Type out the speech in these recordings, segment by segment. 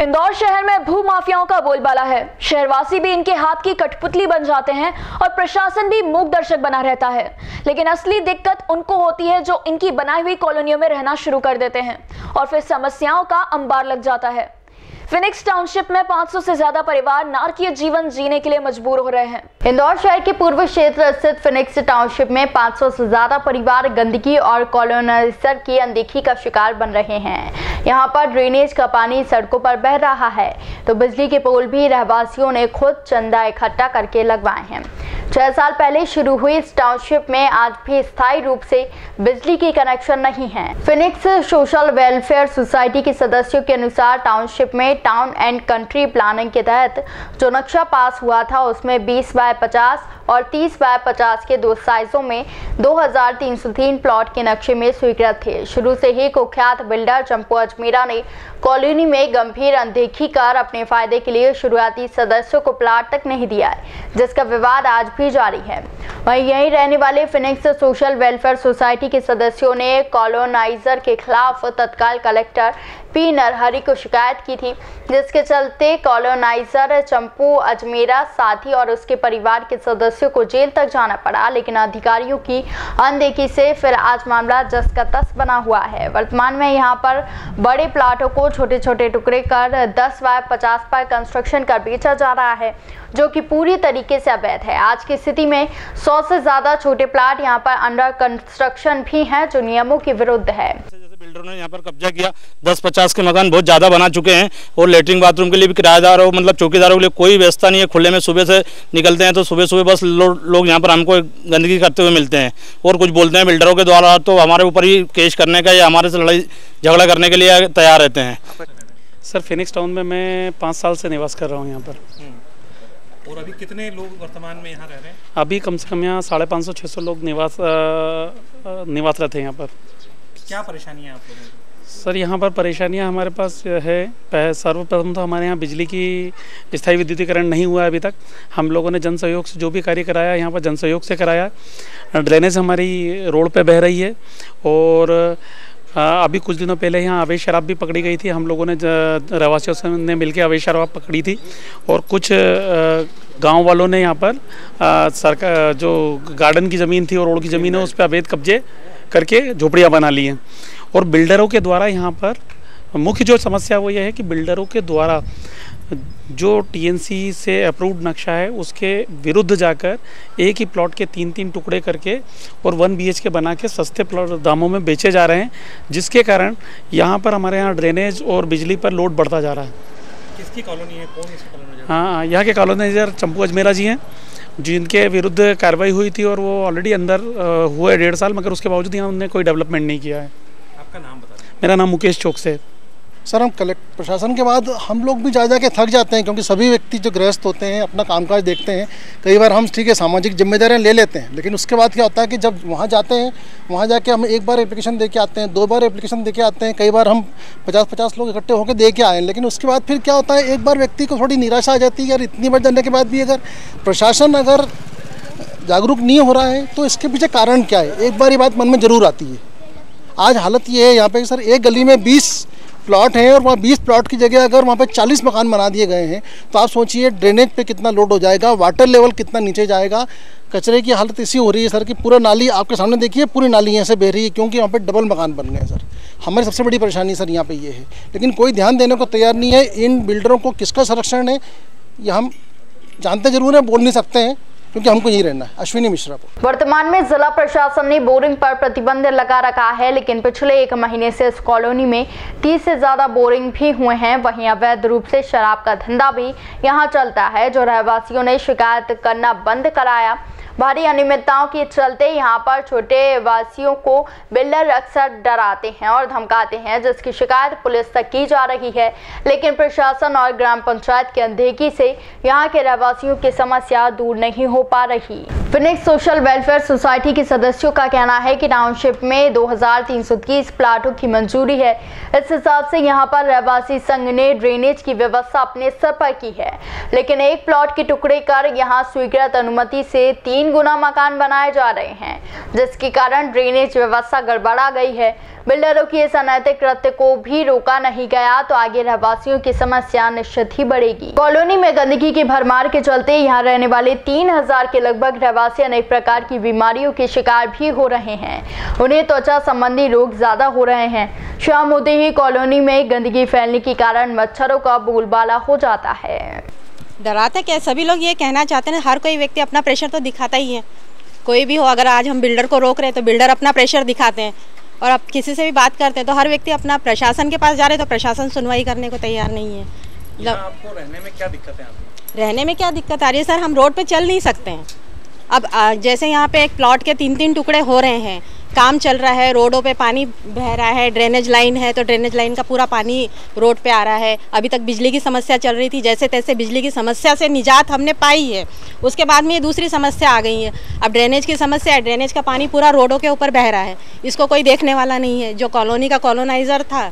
इंदौर शहर में भू माफियाओं का बोलबाला है। शहरवासी भी इनके हाथ की कठपुतली बन जाते हैं और प्रशासन भी मूक दर्शक बना रहता है। लेकिन असली दिक्कत उनको होती है जो इनकी बनाई हुई कॉलोनियों में रहना शुरू कर देते हैं और फिर समस्याओं का अंबार लग जाता है। फिनिक्स टाउनशिप में 500 से ज्यादा परिवार नारकीय जीवन जीने के लिए मजबूर हो रहे हैं। इंदौर शहर के पूर्व क्षेत्र स्थित फिनिक्स टाउनशिप में 500 से ज्यादा परिवार गंदगी और कॉलोनाइजर की अनदेखी का शिकार बन रहे हैं। यहाँ पर ड्रेनेज का पानी सड़कों पर बह रहा है तो बिजली के पोल भी रहवासियों ने खुद चंदा इकट्ठा करके लगवाए हैं। 6 साल पहले शुरू हुई इस टाउनशिप में आज भी स्थायी रूप से बिजली की कनेक्शन नहीं है। फिनिक्स सोशल वेलफेयर सोसाइटी के सदस्यों के अनुसार टाउनशिप में टाउन एंड कंट्री प्लानिंग के तहत जो नक्शा पास हुआ था उसमें 20 बाय 50 और 30 बाय 50 के 2 साइजों में 2303 प्लॉट के नक्शे में स्वीकृत थे। शुरू से ही कुख्यात बिल्डर चंपू अजमेरा ने कॉलोनी में गंभीर अनदेखी कर अपने फायदे के लिए शुरुआती सदस्यों को प्लाट तक नहीं दिया है, जिसका विवाद आज भी जारी है। वहीं यहीं रहने वाले फिनिक्स सोशल वेलफेयर सोसाइटी के सदस्यों ने कॉलोनाइजर के खिलाफ तत्काल कलेक्टर पी नरहरी को शिकायत की थी, जिसके चलते कॉलोनाइजर चंपू अजमेरा साथी और उसके परिवार के सदस्यों को जेल तक जाना पड़ा। लेकिन अधिकारियों की अनदेखी से फिर आज मामला जस का तस बना हुआ है। वर्तमान में यहां पर बड़े प्लाटों को छोटे छोटे टुकड़े कर 10 बाय 50 पर कंस्ट्रक्शन कर बेचा जा रहा है, जो कि पूरी तरीके से अवैध है। आज की स्थिति में 100 से ज्यादा छोटे प्लाट यहां पर अंडर कंस्ट्रक्शन भी हैं, जो नियमों के विरुद्ध है। बिल्डरों ने यहाँ पर कब्जा किया, 10-50 के मकान बहुत ज़्यादा बना चुके हैं और लेटरिन बाथरूम के लिए भी किराएदार और मतलब चौकीदारों के लिए कोई व्यवस्था नहीं है। खुले में सुबह से निकलते हैं तो सुबह सुबह बस लोग यहाँ पर हमको गंदगी करते हुए मिलते हैं और कुछ बोलते हैं बिल्डरों के द्वारा, तो हमारे ऊपर ही केस करने का या हमारे से लड़ाई झगड़ा करने के लिए तैयार रहते हैं। सर, फिनिक्स टाउन में मैं 5 साल से निवास कर रहा हूँ यहाँ पर। और अभी कितने लोग वर्तमान में यहाँ रह रहे हैं? अभी कम से कम यहाँ 550-600 लोग निवास रहते हैं यहाँ पर। क्या परेशानी है आप लोगों को? सर, यहाँ पर परेशानियाँ हमारे पास है। सर्वप्रथम तो हमारे यहाँ बिजली की स्थायी विद्युतीकरण नहीं हुआ है अभी तक। हम लोगों ने जन सहयोग से जो भी कार्य कराया यहाँ पर जन सहयोग से कराया। ड्रेनेज हमारी रोड पे बह रही है और अभी कुछ दिनों पहले यहाँ अवैध शराब भी पकड़ी गई थी। हम लोगों ने रहवासियों से ने मिलकर अवैध शराब पकड़ी थी और कुछ गांव वालों ने यहाँ पर सरकार जो गार्डन की ज़मीन थी और रोड की ज़मीन है उस पर अवैध कब्जे करके झोपड़ियाँ बना ली हैं। और बिल्डरों के द्वारा यहाँ पर मुख्य जो समस्या वो ये है कि बिल्डरों के द्वारा जो टीएनसी से अप्रूव्ड नक्शा है उसके विरुद्ध जाकर एक ही प्लॉट के 3-3 टुकड़े करके और 1 BHK बना के सस्ते दामों में बेचे जा रहे हैं, जिसके कारण यहाँ पर हमारे यहाँ ड्रेनेज और बिजली पर लोड बढ़ता जा रहा है। किसकी कॉलोनी है? कौन इसकी कॉलोनी? हाँ, यहाँ के कॉलोनाइजर चंपू अजमेरा जी हैं, जिनके विरुद्ध कार्रवाई हुई थी और वो ऑलरेडी अंदर हुए 1.5 साल, मगर उसके बावजूद यहाँ उन्होंने कोई डेवलपमेंट नहीं किया है। आपका नाम बता दें। मेरा नाम मुकेश चौकसे है। सर, हम प्रशासन के बाद हम लोग भी जा के थक जाते हैं, क्योंकि सभी व्यक्ति जो गृहस्थ होते हैं अपना कामकाज देखते हैं। कई बार हम ठीक है सामाजिक जिम्मेदारियां ले लेते हैं, लेकिन उसके बाद क्या होता है कि जब वहाँ जाते हैं, वहाँ जाके हम एक बार एप्लीकेशन दे के आते हैं, 2 बार एप्लीकेशन दे के आते हैं, कई बार हम 50-50 लोग इकट्ठे होकर दे के आए हैं। लेकिन उसके बाद फिर क्या होता है, एक बार व्यक्ति को थोड़ी निराशा आ जाती है यार, इतनी बार जाने के बाद भी अगर प्रशासन अगर जागरूक नहीं हो रहा है तो इसके पीछे कारण क्या है, एक बार ये बात मन में ज़रूर आती है। आज हालत ये है यहाँ पे सर, एक गली में 20 प्लॉट हैं और वहाँ 20 प्लॉट की जगह अगर वहाँ पे 40 मकान बना दिए गए हैं तो आप सोचिए ड्रेनेज पे कितना लोड हो जाएगा, वाटर लेवल कितना नीचे जाएगा। कचरे की हालत ऐसी हो रही है सर कि पूरा नाली आपके सामने देखिए, पूरी नाली यहाँ से बह रही है, क्योंकि यहाँ पे डबल मकान बन गए हैं। सर, हमारी सबसे बड़ी परेशानी सर यहाँ पे ये है, लेकिन कोई ध्यान देने को तैयार नहीं है। इन बिल्डरों को किसका संरक्षण है ये हम जानते जरूर हैं, बोल नहीं सकते हैं, क्योंकि हमको यही रहना है। अश्विनी मिश्रा। वर्तमान में जिला प्रशासन ने बोरिंग पर प्रतिबंध लगा रखा है, लेकिन पिछले 1 महीने से इस कॉलोनी में 30 से ज्यादा बोरिंग भी हुए हैं। वहीं अवैध रूप से शराब का धंधा भी यहां चलता है, जो रहवासियों ने शिकायत करना बंद कराया। भारी अनियमितताओं के चलते यहां पर छोटे वासियों को बिल्डर अक्सर डराते हैं और धमकाते हैं, जिसकी शिकायत पुलिस तक की जा रही है। लेकिन प्रशासन और ग्राम पंचायत की अनदेखी से यहां के रहवासियों की समस्या दूर नहीं हो पा रही। फिनिक्स सोशल वेलफेयर सोसाइटी के सदस्यों का कहना है कि टाउनशिप में 2330 प्लाटों की मंजूरी है। इस हिसाब से यहाँ पर रहवासी संघ ने ड्रेनेज की व्यवस्था अपने स्तर पर की है, लेकिन एक प्लॉट के टुकड़े कर यहाँ स्वीकृत अनुमति से 3 गुना मकान बनाए जा रहे हैं, जिसके कारण ड्रेनेज व्यवस्था गड़बड़ा गई है। बिल्डरों की इस अनैतिक कृत्य को भी रोका नहीं गया तो आगे रहवासियों की समस्या निश्चित ही बढ़ेगी। कॉलोनी में गंदगी की भरमार के चलते यहाँ रहने वाले 3000 के लगभग रहवासी अनेक प्रकार की बीमारियों के शिकार भी हो रहे हैं। उन्हें त्वचा संबंधी रोग ज्यादा हो रहे हैं। शाम होते ही कॉलोनी में गंदगी फैलने के कारण मच्छरों का बोलबाला हो जाता है। डराते क्या, सभी लोग ये कहना चाहते हैं, हर कोई व्यक्ति अपना प्रेशर तो दिखाता ही है। कोई भी हो, अगर आज हम बिल्डर को रोक रहे हैं तो बिल्डर अपना प्रेशर दिखाते हैं, और अब किसी से भी बात करते हैं तो हर व्यक्ति अपना प्रशासन के पास जा रहे हैं तो प्रशासन सुनवाई करने को तैयार नहीं है। आपको रहने में क्या दिक्कत है? रहने में क्या दिक्कत आ रही है सर, हम रोड पे चल नहीं सकते हैं। अब जैसे यहाँ पे एक प्लॉट के 3-3 टुकड़े हो रहे हैं, काम चल रहा है, रोडों पे पानी बह रहा है, ड्रेनेज लाइन है तो ड्रेनेज लाइन का पूरा पानी रोड पे आ रहा है। अभी तक बिजली की समस्या चल रही थी, जैसे तैसे बिजली की समस्या से निजात हमने पाई है, उसके बाद में ये दूसरी समस्या आ गई है। अब ड्रेनेज की समस्या है, ड्रेनेज का पानी पूरा रोडों के ऊपर बह रहा है, इसको कोई देखने वाला नहीं है। जो कॉलोनी का कॉलोनाइज़र था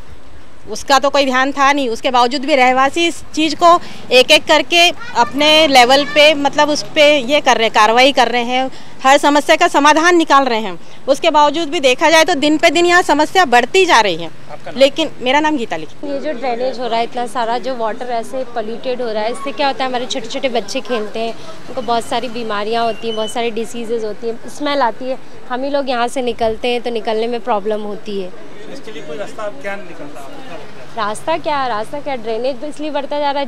उसका तो कोई ध्यान था नहीं, उसके बावजूद भी रहवासी इस चीज़ को एक एक करके अपने लेवल पे मतलब उस पर ये कर रहे हैं, कार्रवाई कर रहे हैं, हर समस्या का समाधान निकाल रहे हैं। उसके बावजूद भी देखा जाए तो दिन पे दिन यहाँ समस्या बढ़ती जा रही है। लेकिन मेरा नाम गीता लिखी। ये जो ड्रेनेज हो रहा है, इतना सारा जो वाटर ऐसे पोल्यूटेड हो रहा है, इससे क्या होता है, हमारे छोटे छोटे बच्चे खेलते हैं, उनको बहुत सारी बीमारियाँ होती हैं, बहुत सारी डिसीजेज होती हैं, स्मेल आती है। हम ही लोग यहाँ से निकलते हैं तो निकलने में प्रॉब्लम होती है। इसके लिए कोई रास्ता क्या निकलता है? रास्ता क्या, ड्रेनेज तो इसलिए बढ़ता जा रहा है,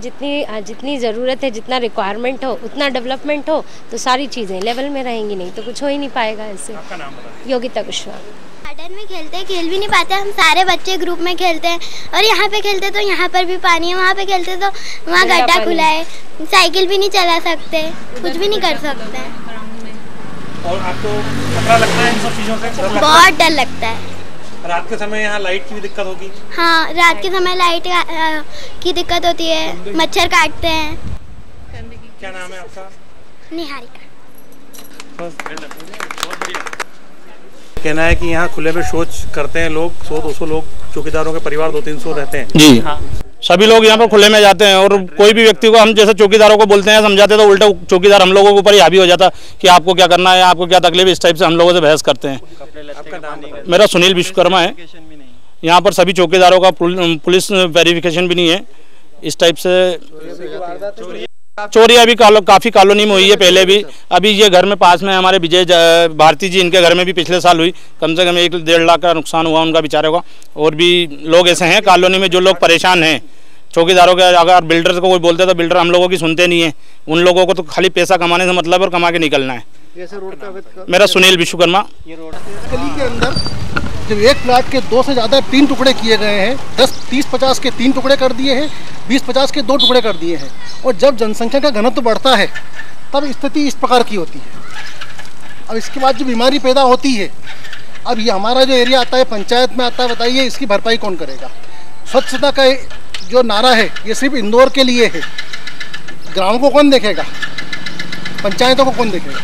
जितनी ज़रूरत है, जितना रिक्वायरमेंट हो उतना डेवलपमेंट हो तो सारी चीज़ें लेवल में रहेंगी, नहीं तो कुछ हो ही नहीं पाएगा इससे। आपका नाम बताइए। योगिता कुशवाहा। गार्डन में खेल भी नहीं पाते, हम सारे बच्चे ग्रुप में खेलते हैं, और यहाँ पे खेलते तो यहाँ पर भी पानी है, वहाँ पे खेलते तो वहाँ गड्ढा खुला है, साइकिल भी नहीं चला सकते, कुछ भी नहीं कर सकते। और आपको खतरा लगता है इन सब चीज़ों से? बहुत डर लगता है। रात के समय यहाँ लाइट की भी दिक्कत होगी? हाँ, रात के समय लाइट की दिक्कत होती है, मच्छर काटते हैं। क्या नाम है आपका? निहारिका। कहना है कि यहाँ खुले में शौच करते हैं लोग, 100-200 लोग, चौकीदारों के परिवार 200-300 रहते हैं जी। हाँ। सभी लोग यहाँ पर खुले में जाते हैं, और कोई भी व्यक्ति को हम जैसे चौकीदारों को बोलते हैं, समझाते तो उल्टा चौकीदार हम लोगों के ऊपर ही हावी हो जाता कि आपको क्या करना है, आपको क्या तकलीफ, इस टाइप से हम लोगों से बहस करते हैं। आपका नाम? मेरा सुनील विश्वकर्मा है। यहाँ पर सभी चौकीदारों का पुलिस वेरिफिकेशन भी नहीं है। इस टाइप से चोरी अभी काफ़ी कॉलोनी में हुई है, पहले भी। अभी ये घर में पास में हमारे विजय भारती जी, इनके घर में भी पिछले साल हुई, कम से कम 1-1.5 लाख का नुकसान हुआ उनका बेचारे का। और भी लोग ऐसे हैं कॉलोनी में जो लोग परेशान हैं चौकीदारों के। अगर बिल्डर को कोई बोलते तो बिल्डर हम लोगों की सुनते नहीं है, उन लोगों को तो खाली पैसा कमाने से मतलब और कमा के निकलना है। मेरा सुनील विश्वकर्मा। गली के अंदर जब एक प्लाट के 2 से ज़्यादा 3 टुकड़े किए गए हैं, 10-30-50 के 3 टुकड़े कर दिए हैं, 20-50 के 2 टुकड़े कर दिए हैं, और जब जनसंख्या का घनत्व बढ़ता है तब स्थिति इस प्रकार की होती है। अब इसके बाद जो बीमारी पैदा होती है, अब ये हमारा जो एरिया आता है पंचायत में आता है, बताइए इसकी भरपाई कौन करेगा? स्वच्छता का जो नारा है ये सिर्फ इंदौर के लिए है, गाँव को कौन देखेगा, पंचायतों को कौन देखेगा?